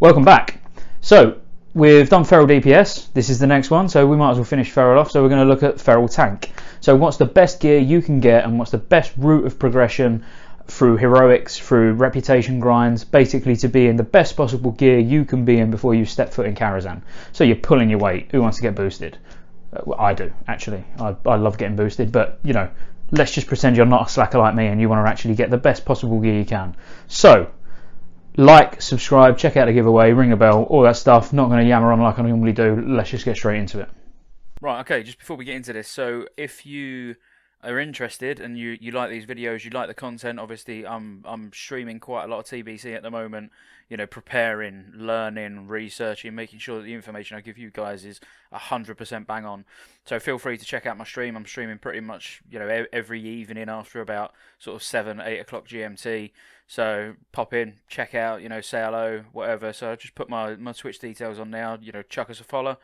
Welcome back. So we've done Feral DPS. This is the next one, so we might as well finish Feral off. So we're going to look at Feral Tank. So what's the best gear you can get, and what's the best route of progression through heroics, through reputation grinds, basically to be in the best possible gear you can be in before you step foot in Karazhan. So you're pulling your weight. Who wants to get boosted? Well, I do, actually. I love getting boosted, but you know, let's just pretend you're not a slacker like me and you want to actually get the best possible gear you can. So like, subscribe, check out the giveaway, ring a bell, all that stuff. Not going to yammer on like I normally do. Let's just get straight into it. Right, okay, just before we get into this, so if you are interested and you like these videos, you like the content, obviously I'm streaming quite a lot of TBC at the moment, you know, preparing, learning, researching, making sure that the information I give you guys is 100% bang on. So feel free to check out my stream. I'm streaming pretty much, you know, every evening after about sort of 7, 8 o'clock GMT. So pop in, check out, you know, say hello, whatever. So I just put my Twitch details on now, you know, chuck us a follow.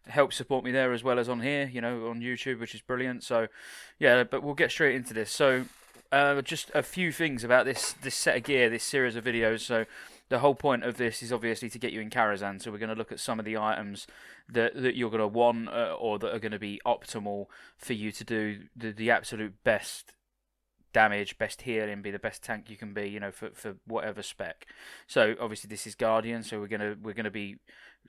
Help support me there as well as on here, you know, on YouTube, which is brilliant. So, yeah, but we'll get straight into this. So, just a few things about this set of gear, this series of videos. So, the whole point of this is obviously to get you in Karazhan. So, we're going to look at some of the items that you're going to want or that are going to be optimal for you to do the absolute best damage, best healing, be the best tank you can be, you know, for whatever spec. So, obviously, this is Guardian. So, we're gonna be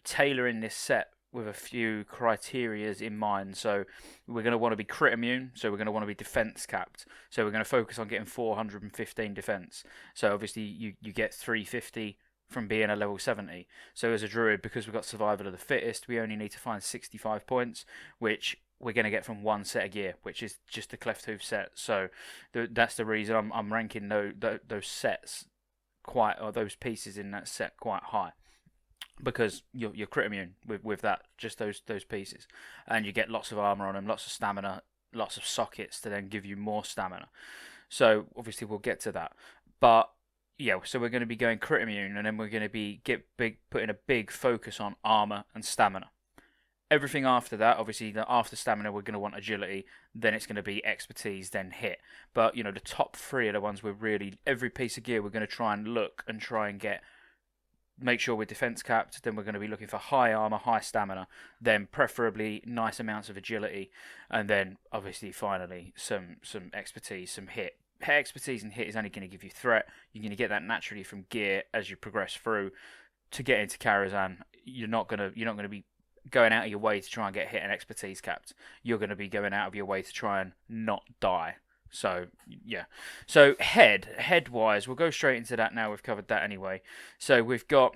tailoring this set with a few criterias in mind. So we're going to want to be crit immune, so we're going to want to be defense capped, so we're going to focus on getting 415 defense. So obviously you get 350 from being a level 70. So as a druid, because we've got survival of the fittest, we only need to find 65 points, which we're going to get from one set of gear, which is just the Cleft Hoof set. So that's the reason I'm ranking those sets quite, or those pieces in that set quite high, because you're crit immune with that, just those pieces, and you get lots of armor on them, lots of stamina, lots of sockets to then give you more stamina. So obviously we'll get to that, but yeah, so we're going to be going crit immune, and then we're going to be putting a big focus on armor and stamina. Everything after that, obviously, after stamina, we're going to want agility. Then it's going to be expertise, then hit. But you know, the top three are the ones we're really, every piece of gear we're going to try and get. Make sure we're defense capped. Then we're going to be looking for high armor, high stamina, then preferably nice amounts of agility, and then obviously finally some expertise, some hit. Expertise and hit is only going to give you threat. You're going to get that naturally from gear as you progress through. To get into Karazhan, you're not going to be going out of your way to try and get hit and expertise capped. You're going to be going out of your way to try and not die. So, yeah. So, head-wise, we'll go straight into that now. We've covered that anyway. So, we've got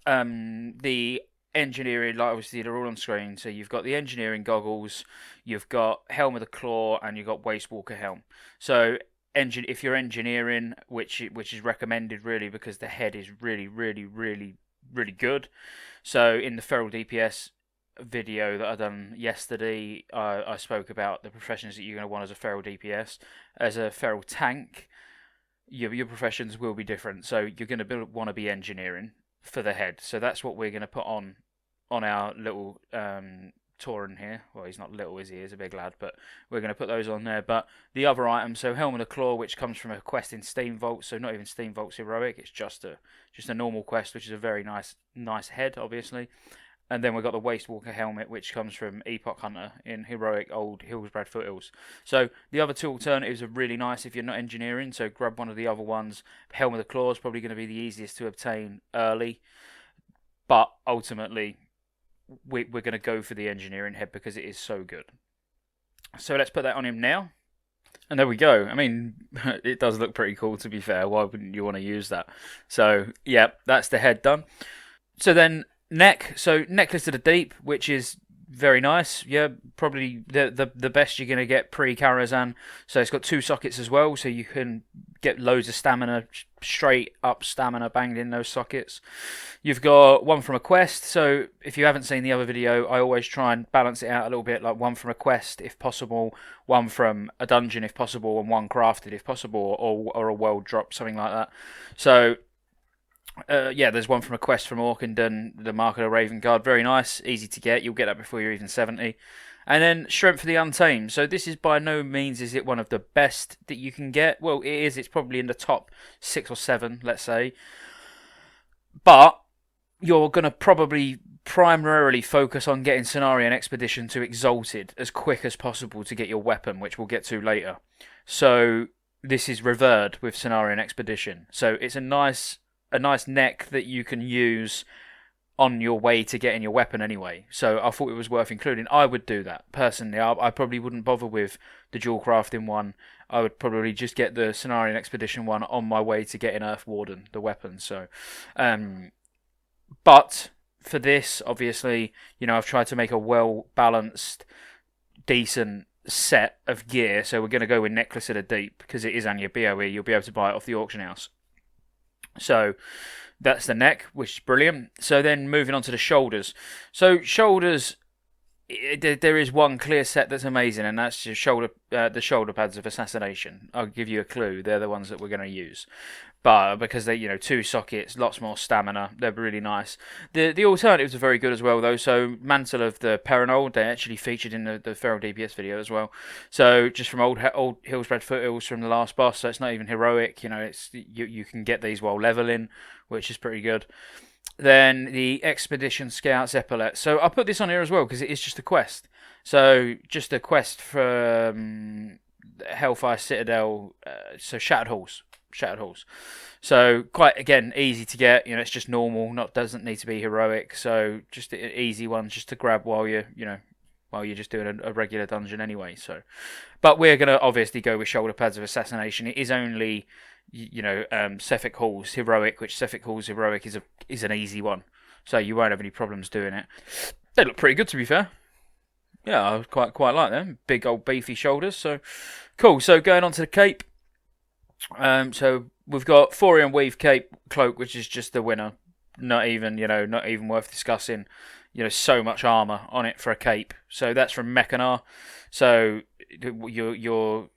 the engineering, like obviously they're all on screen. So, you've got the engineering goggles, you've got Helm of the Claw, and you've got Waste Walker Helm. So, if you're engineering, which is recommended really because the head is really, really, really, really good. So, in the Feral DPS video that I done yesterday, I spoke about the professions that you're going to want as a Feral DPS. As a Feral Tank, your professions will be different. So you're going to want to be engineering for the head. So that's what we're going to put on our little Tauren here. Well, he's not little, is he? He's a big lad, but we're going to put those on there. But the other items, so Helm of the Claw, which comes from a quest in Steam Vault, so not even Steam Vault's heroic, it's just a normal quest, which is a very nice head, obviously. And then we've got the Waste Walker helmet, which comes from Epoch Hunter in heroic old Hillsbrad Foothills. So the other two alternatives are really nice if you're not engineering. So grab one of the other ones. Helm of the Claw is probably going to be the easiest to obtain early. But ultimately, we're going to go for the engineering head because it is so good. So let's put that on him now. And there we go. I mean, it does look pretty cool, to be fair. Why wouldn't you want to use that? So, yeah, that's the head done. So then, neck. So, Necklace of the Deep, which is very nice. Yeah, probably the best you're going to get pre-Karazhan. So, it's got 2 sockets as well, so you can get loads of stamina, straight up stamina banged in those sockets. You've got one from a quest. So, if you haven't seen the other video, I always try and balance it out a little bit, like one from a quest if possible, one from a dungeon if possible, and one crafted if possible, or a world drop, something like that. So, yeah, there's one from a quest from Orkington, the Mark of the Raven Guard. Very nice, easy to get. You'll get that before you're even 70. And then Strength of the Untamed. So this is by no means is it one of the best that you can get. Well, it is. It's probably in the top 6 or 7, let's say. But you're going to probably primarily focus on getting Scenario and Expedition to Exalted as quick as possible to get your weapon, which we'll get to later. So this is revered with Scenario and Expedition. So it's a nice neck that you can use on your way to getting your weapon anyway. So I thought it was worth including. I would do that personally. I probably wouldn't bother with the dual crafting one. I would probably just get the Scenario and Expedition one on my way to getting Earth Warden, the weapon. So, but for this, obviously, I've tried to make a well-balanced, decent set of gear. So we're going to go with Necklace of the Deep because it is on your BOE. You'll be able to buy it off the auction house. So that's the neck, which is brilliant. So then moving on to the shoulders. So shoulders, there is one clear set that's amazing, and that's the shoulder pads of Assassination. I'll give you a clue. They're the ones that we're going to use. But because they, 2 sockets, lots more stamina, they're really nice. The alternatives are very good as well, though. So Mantle of the Perinold, they actually featured in the Feral DPS video as well. So just from old Hillspread Foothills from the last boss, so it's not even heroic. It's you can get these while leveling, which is pretty good. Then the Expedition Scouts Epaulettes. So I put this on here as well because it is just a quest. So just a quest for Hellfire Citadel. So Shattered Halls. So quite, again, easy to get. It's just normal. Doesn't need to be heroic. So just an easy one just to grab while you're just doing a regular dungeon anyway. So, but we're gonna obviously go with Shoulder Pads of Assassination. It is only Sefik Halls heroic, which Sefik Halls heroic is an easy one. So you won't have any problems doing it. They look pretty good, to be fair. Yeah, I quite like them. Big old beefy shoulders. So cool. So going on to the cape. So we've got Thorium Weave Cape Cloak, which is just the winner. Not even worth discussing. So much armor on it for a cape. So that's from Mechanar. So you're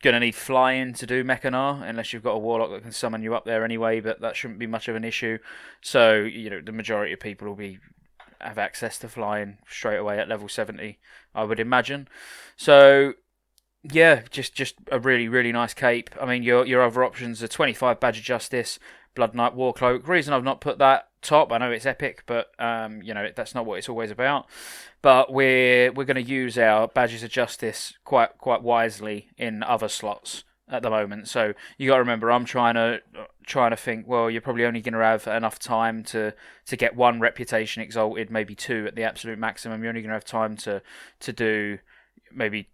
gonna need flying to do Mechanar, unless you've got a warlock that can summon you up there anyway. But that shouldn't be much of an issue. So the majority of people will have access to flying straight away at level 70, I would imagine. So yeah, just a really, really nice cape. I mean, your other options are 25 Badge of Justice, Blood Knight War Cloak. Reason I've not put that top, I know it's epic, but that's not what it's always about. But we're going to use our Badges of Justice quite wisely in other slots at the moment. So you got to remember, I'm trying to think. Well, you're probably only going to have enough time to get 1 reputation exalted, maybe 2 at the absolute maximum. You're only going to have time to do maybe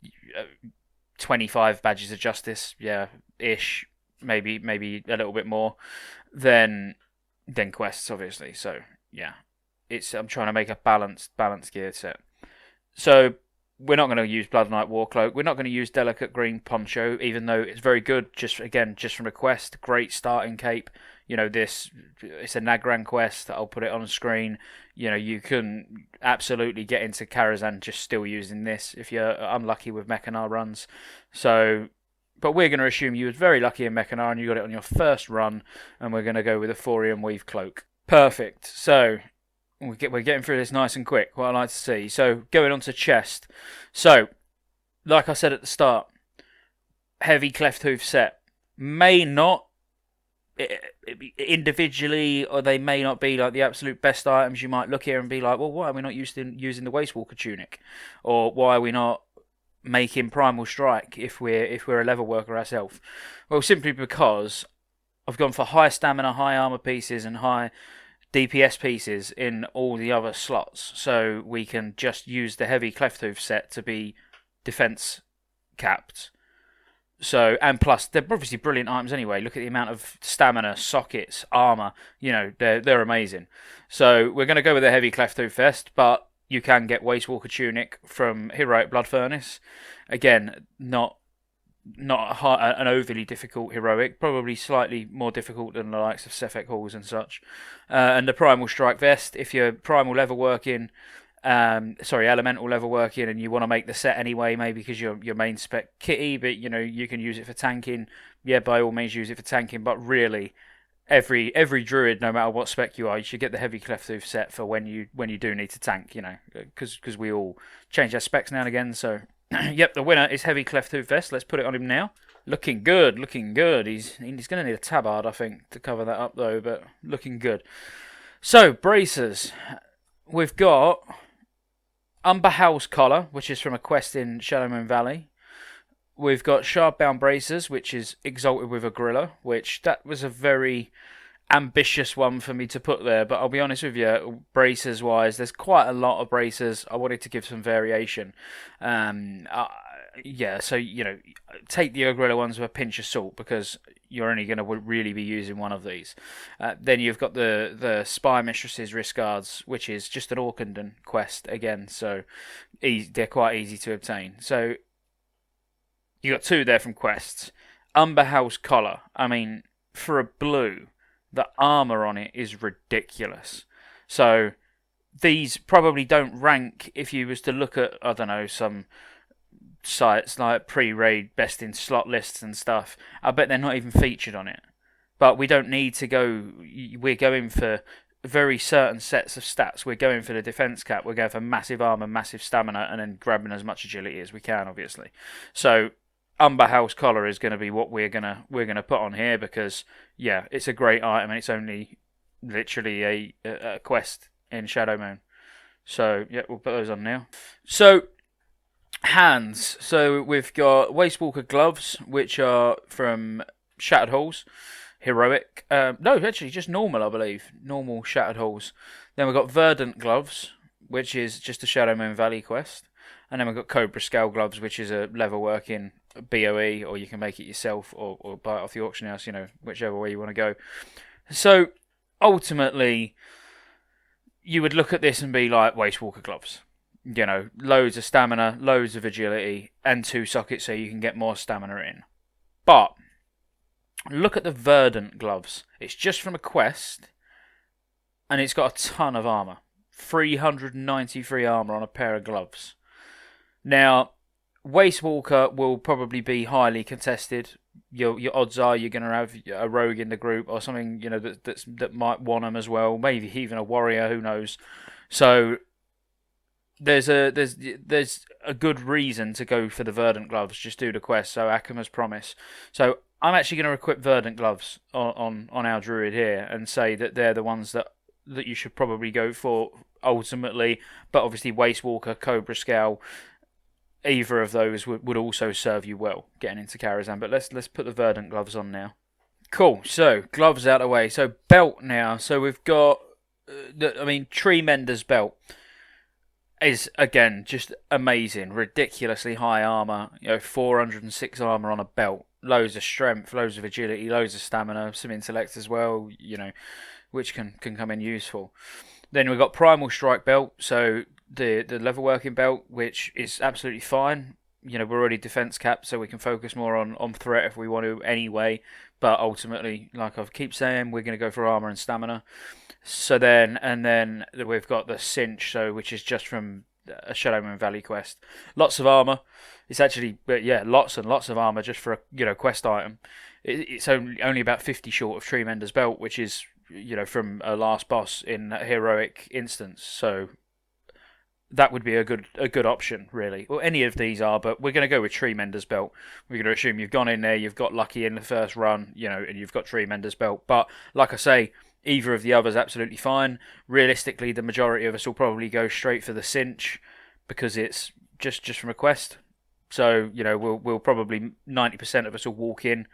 25 Badges of Justice, ish, maybe a little bit more than quests, obviously. So yeah, I'm trying to make a balanced gear set. So we're not going to use Blood Knight War Cloak. We're not going to use Delicate Green Poncho, even though it's very good. Just from a quest, great starting cape. It's a Nagran quest. I'll put it on the screen. You can absolutely get into Karazhan just still using this if you're unlucky with Mechanar runs. So, but we're going to assume you was very lucky in Mechanar and you got it on your first run, and we're going to go with a Thorium Weave Cloak. Perfect. So we're getting through this nice and quick. What I like to see. So going on to chest. So, like I said at the start, heavy cleft hoof set may not individually, or they may not be like the absolute best items. You might look here and be like, well, why are we not using the Wastewalker tunic, or why are we not making Primal Strike if we're a level worker ourselves? Well, simply because I've gone for high stamina, high armor pieces, and high DPS pieces in all the other slots, so we can just use the heavy cleft hoof set to be defense capped. So, and plus, they're obviously brilliant items anyway. Look at the amount of stamina, sockets, armor. They're amazing. So we're going to go with a heavy cleft hoof vest, but you can get Wastewalker tunic from Heroic Blood Furnace. Again, not an overly difficult heroic, probably slightly more difficult than the likes of Sefek Halls and such. And the Primal Strike vest, if you're primal level working, elemental level working, and you want to make the set anyway, maybe because your main spec kitty, but you can use it for tanking. Yeah, by all means use it for tanking. But really, every druid, no matter what spec you are, you should get the heavy cleft hoof set for when you do need to tank. Because we all change our specs now and again. So, yep, the winner is heavy cleft hoof vest. Let's put it on him now. Looking good. He's going to need a tabard, I think, to cover that up though. But looking good. So, bracers. We've got Umber House Collar, which is from a quest in Shadowmoon Valley. We've got Shardbound Bracers, which is Exalted with a Gorilla, which that was a very ambitious one for me to put there, but I'll be honest with you, bracers wise, there's quite a lot of bracers. I wanted to give some variation. Yeah, so take the gorilla ones with a pinch of salt because you're only going to really be using one of these. Then you've got the Spy Mistress's Wrist Guards, which is just an Orkenden quest again, so they're quite easy to obtain. So you got two there from quests. Umber House Collar. I mean, for a blue, the armor on it is ridiculous. So these probably don't rank if you was to look at, I don't know, some sites like pre-raid best in slot lists and stuff. I bet they're not even featured on it. But we don't need to go. We're going for very certain sets of stats. We're going for the defense cap. We're going for massive armor, massive stamina, and then grabbing as much agility as we can, obviously. So Umber House Collar is going to be what we're gonna put on here because it's a great item and it's only literally a quest in Shadowmoon. So we'll put those on now. So hands. So we've got Wastewalker gloves, which are from Shattered Halls, heroic. No, actually just normal, I believe. Normal Shattered Halls. Then we've got Verdant gloves, which is just a Shadowmoon Valley quest. And then we've got Cobra Scale gloves, which is a level working BOE, or you can make it yourself or buy it off the auction house, whichever way you want to go. So ultimately, you would look at this and be like Wastewalker gloves. Loads of stamina, loads of agility, and 2 sockets so you can get more stamina in. But look at the Verdant gloves. It's just from a quest, and it's got a ton of armor. 393 armor on a pair of gloves. Now, Wastewalker will probably be highly contested. Your odds are you're going to have a rogue in the group or something, that might want them as well. Maybe even a warrior, who knows? So there's a good reason to go for the Verdant gloves. Just do the quest. So Akima's promise. So I'm actually going to equip Verdant gloves on our druid here and say that they're the ones that you should probably go for ultimately. But obviously Wastewalker, Cobra Scale, either of those would also serve you well getting into Karazhan. But let's put the Verdant gloves on now. Cool. So gloves out of the way. So belt now. So we've got Tree Mender's belt is again just amazing. Ridiculously high armor. 406 armor on a belt. Loads of strength, loads of agility, loads of stamina, some intellect as well. Which can come in useful. Then we've got Primal Strike belt. So the level working belt, which is absolutely fine. We're already defense capped, so we can focus more on threat if we want to anyway. But ultimately, like I keep saying, we're going to go for armor and stamina. So then we've got the Cinch, which is just from a Shadowmoon Valley quest. Lots of armor. It's actually, lots and lots of armor just for a quest item. It's only about 50 short of Tree Mender's belt, which is from a last boss in a heroic instance. So that would be a good option, really. Well, any of these are, but we're going to go with Tree Mender's belt. We're going to assume you've gone in there, you've got lucky in the first run, and you've got Tree Mender's belt. But like I say, either of the others absolutely fine. Realistically, the majority of us will probably go straight for the Cinch because it's just from a quest. So we'll probably 90% of us will walk in.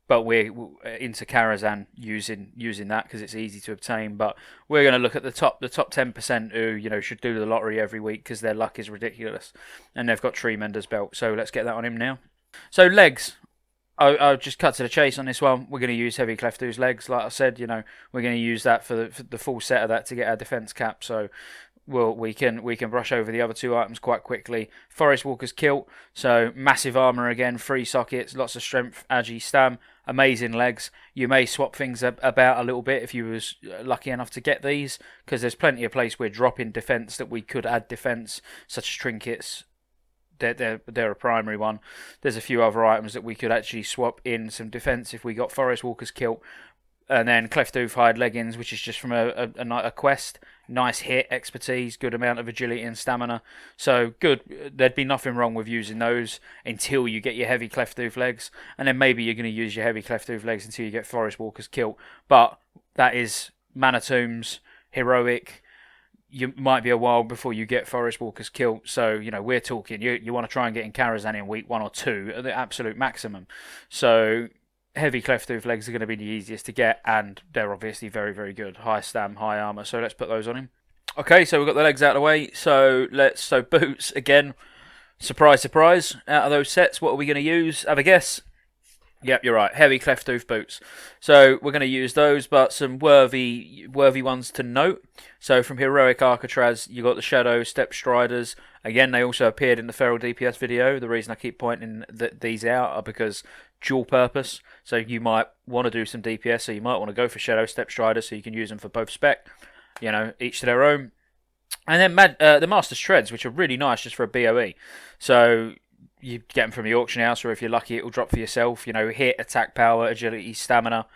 But we're into Karazhan using that because it's easy to obtain. But we're going to look at the top 10% who should do the lottery every week because their luck is ridiculous, and they've got Tree Mender's belt. So let's get that on him now. So legs, I'll just cut to the chase on this one. We're going to use Heavy Cleftu's legs, like I said. We're going to use that for the full set of that to get our defense cap. So we can brush over the other 2 items quite quickly. Forest Walker's kilt, so massive armor again, 3 sockets, lots of strength, agi, stam, amazing legs. You may swap things about a little bit if you was lucky enough to get these, because there's plenty of place we're dropping defense that we could add defense, such as trinkets. They're a primary one. There's a few other items that we could actually swap in some defense if we got Forest Walker's kilt. And then Clefdoof Hide leggings, which is just from a quest. Nice hit, expertise, good amount of agility and stamina. So good. There'd be nothing wrong with using those until you get your Heavy Clefdoof legs. And then maybe you're going to use your Heavy Clefdoof legs until you get Forest Walker's kilt. But that is Mana Tombs. heroic, you might be a while before you get Forest Walker's kilt. So, we're talking, you want to try and get in Karazhan in week 1 or 2 at the absolute maximum. So, heavy Cleft-Tooth legs are going to be the easiest to get, and they're obviously very, very good. High stam, high armor, so let's put those on him. Okay, so we've got the legs out of the way, so boots, again, surprise, surprise, out of those sets, what are we going to use? Have a guess? Yep, you're right. Heavy Cleft-Tooth boots. So we're going to use those, but some worthy ones to note. So from Heroic Arcatraz, you got the Shadow Step Striders. Again, they also appeared in the Feral DPS video. The reason I keep pointing these out are because dual purpose. So you might want to do some DPS, so you might want to go for Shadow Step Striders, so you can use them for both spec. Each to their own. And then the Master Shreds, which are really nice just for a BOE. So you get them from the auction house, or if you're lucky, it'll drop for yourself. Hit, attack power, agility, stamina.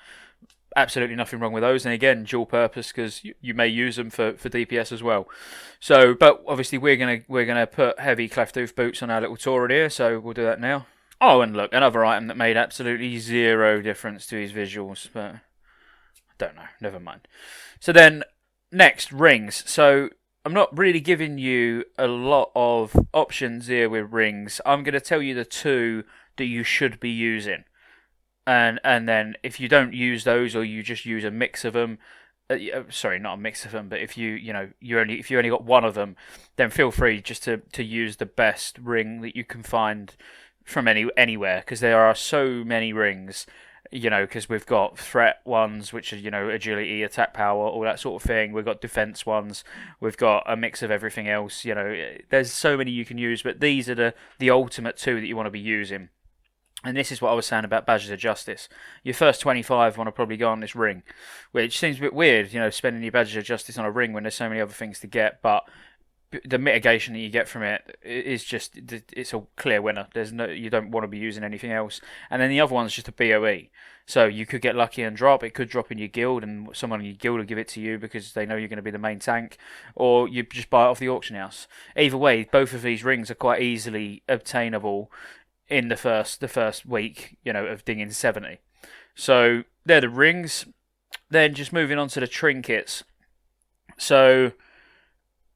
Absolutely nothing wrong with those. And again, dual purpose, because you may use them for DPS as well. So, but obviously we're gonna put heavy Cleft-Tooth boots on our little Tauren here, so we'll do that now. Oh, and look, another item that made absolutely zero difference to his visuals, but I don't know. Never mind. So then, next, rings. So I'm not really giving you a lot of options here with rings. I'm going to tell you the 2 that you should be using. And then if you don't use those, or you just use a mix of them, sorry, not a mix of them, but if you only got one of them, then feel free just to use the best ring that you can find from anywhere, because there are so many rings. Because we've got threat ones, which are, agility, attack power, all that sort of thing. We've got defense ones. We've got a mix of everything else. There's so many you can use, but these are the ultimate 2 that you want to be using. And this is what I was saying about Badges of Justice. Your first 25 want to probably go on this ring, which seems a bit weird, spending your Badges of Justice on a ring when there's so many other things to get, but the mitigation that you get from it is just, it's a clear winner. You don't want to be using anything else. And then the other one's just a BOE. So you could get lucky and drop. It could drop in your guild, and someone in your guild will give it to you because they know you're going to be the main tank, or you just buy it off the auction house. Either way, both of these rings are quite easily obtainable in the first week, of dinging 70. So they're the rings. Then just moving on to the trinkets. So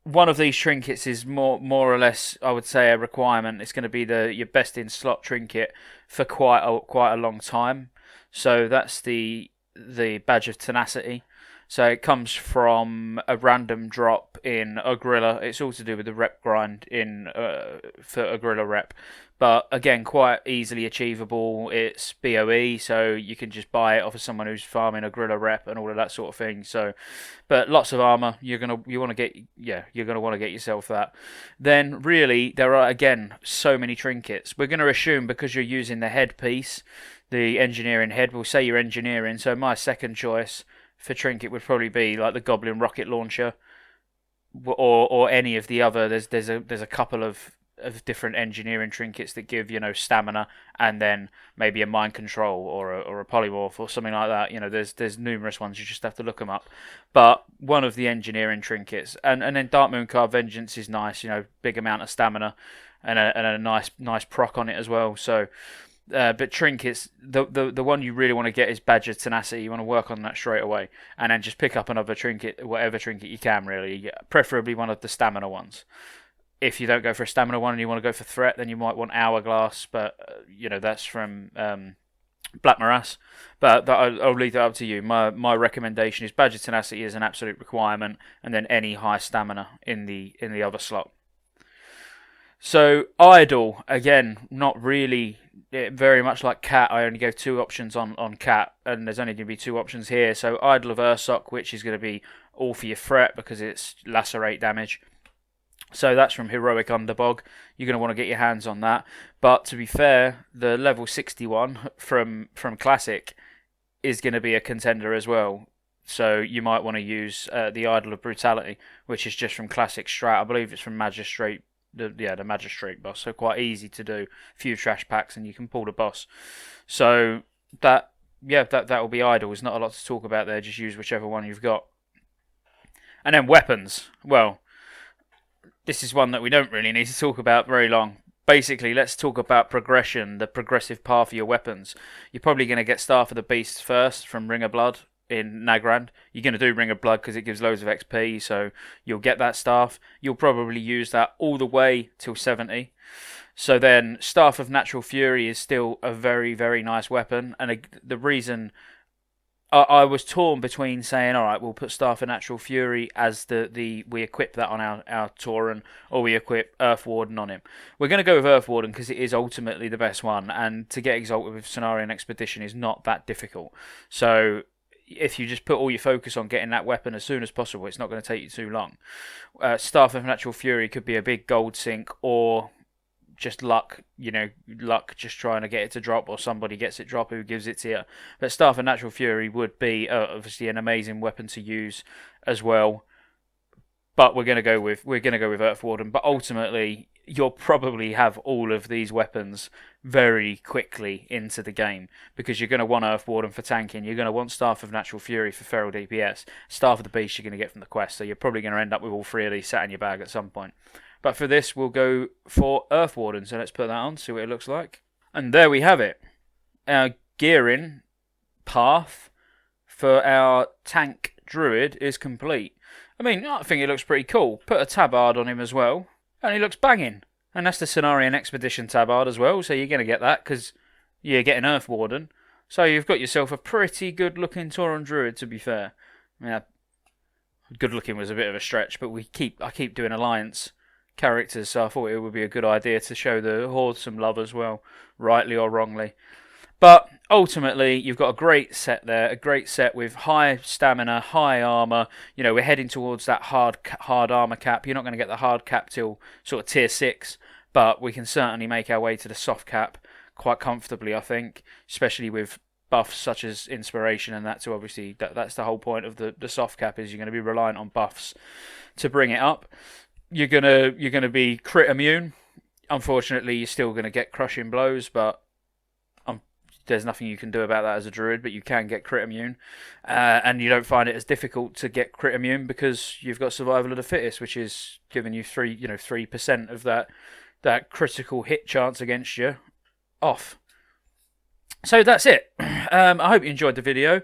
one of these trinkets is more or less, I would say, a requirement. It's going to be your best in slot trinket for quite a long time. So that's the Badge of Tenacity. So it comes from a random drop in a gorilla. It's all to do with the rep grind for a gorilla rep. But again, quite easily achievable. It's BOE, so you can just buy it off of someone who's farming a gorilla rep and all of that sort of thing. So, but lots of armor. You're gonna want to get yourself that. Then really, there are again so many trinkets. We're gonna assume because you're using the headpiece, the engineering head. We'll say you're engineering. So my second choice for trinket would probably be like the Goblin rocket launcher, or any of the other. There's a couple of different engineering trinkets that give stamina, and then maybe a mind control or a polymorph or something like that. There's numerous ones. You just have to look them up. But one of the engineering trinkets, and then Dark Mooncard Vengeance is nice. Big amount of stamina and a nice proc on it as well. So. But trinkets, the one you really want to get is Badge of Tenacity. You want to work on that straight away, and then just pick up another trinket, whatever trinket you can, really. Preferably one of the stamina ones. If you don't go for a stamina one and you want to go for threat, then you might want Hourglass, but that's from Black Morass. But I'll leave that up to you. My recommendation is Badge of Tenacity is an absolute requirement, and then any high stamina in the other slot. So Idol, again, not really. Very much like Cat, I only gave 2 options on Cat, and there's only going to be 2 options here. So Idol of Ursoc, which is going to be all for your threat because it's lacerate damage. So that's from Heroic Underbog. You're going to want to get your hands on that. But to be fair, the level 61 from Classic is going to be a contender as well. So you might want to use the Idol of Brutality, which is just from Classic Strat. I believe it's from Magistrate. The Magistrate boss, so quite easy to do. A few trash packs and you can pull the boss. So that will be Idle. There's not a lot to talk about there. Just use whichever one you've got. And then weapons. Well, this is one that we don't really need to talk about very long. Basically, let's talk about progression, the progressive path of your weapons. You're probably going to get Staff of the Beast first from Ring of Blood. in Nagrand. You're going to do Ring of Blood because it gives loads of XP, so you'll get that staff. You'll probably use that all the way till 70. So then Staff of Natural Fury is still a very, very nice weapon. And the reason I was torn between saying, all right, we'll put Staff of Natural Fury as we equip that on our Tauren, or we equip Earth Warden on him. We're going to go with Earth Warden because it is ultimately the best one, and to get Exalted with Cenarian Expedition is not that difficult. So if you just put all your focus on getting that weapon as soon as possible, it's not going to take you too long. Staff of Natural Fury could be a big gold sink, or just luck, just trying to get it to drop, or somebody gets it drop who gives it to you. But Staff of Natural Fury would be obviously an amazing weapon to use as well. But we're going to go with Earth Warden. But ultimately, you'll probably have all of these weapons very quickly into the game, because you're going to want Earth Warden for tanking. You're going to want Staff of Natural Fury for feral DPS. Staff of the Beast you're going to get from the quest. So you're probably going to end up with all three of these sat in your bag at some point. But for this, we'll go for Earth Warden. So let's put that on, see what it looks like. And there we have it. Our gearing path for our tank druid is complete. I mean, I think it looks pretty cool. Put a tabard on him as well, and he looks banging. And that's the Cenarian Expedition tabard as well, so you're going to get that because you're getting Earth Warden. So you've got yourself a pretty good-looking Tauren druid, to be fair. Yeah, good-looking was a bit of a stretch, but I keep doing Alliance characters, so I thought it would be a good idea to show the Horde some love as well, rightly or wrongly. But ultimately, you've got a great set there, a great set with high stamina, high armor. We're heading towards that hard armor cap. You're not going to get the hard cap till sort of tier 6, but we can certainly make our way to the soft cap quite comfortably, I think, especially with buffs such as inspiration and that. So obviously, that's the whole point of the soft cap, is you're going to be reliant on buffs to bring it up. You're gonna be crit immune. Unfortunately, you're still gonna get crushing blows, but there's nothing you can do about that as a druid. But you can get crit immune, and you don't find it as difficult to get crit immune because you've got survival of the fittest, which is giving you 3% of that critical hit chance against you off. So that's it. I hope you enjoyed the video.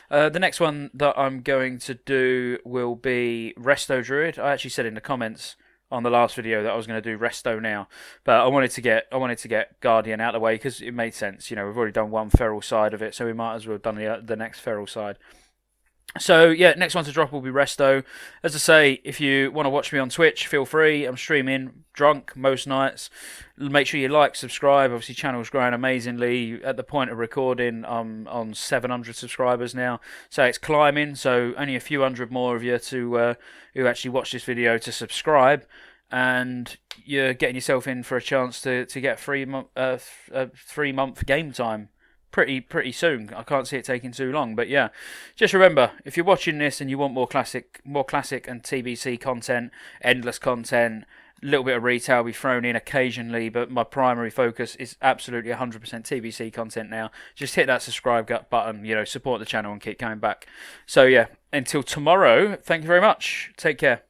The next one that I'm going to do will be Resto Druid. I actually said in the comments on the last video that I was going to do Resto now, but I wanted to get Guardian out of the way because it made sense. We've already done one feral side of it, so we might as well have done the next feral side. So yeah, next one to drop will be Resto. As I say, if you want to watch me on Twitch, feel free. I'm streaming drunk most nights. Make sure you like, subscribe. Obviously, channel's growing amazingly. At the point of recording, I'm on 700 subscribers now, so it's climbing. So only a few hundred more of you who actually watch this video to subscribe, and you're getting yourself in for a chance to get 3-month game time pretty soon. I can't see it taking too long, but yeah, just remember, if you're watching this and you want more classic and TBC content, endless content, a little bit of retail will be thrown in occasionally, but my primary focus is absolutely 100% TBC content now. Just hit that subscribe button, support the channel and keep coming back. So yeah, until tomorrow, thank you very much. Take care.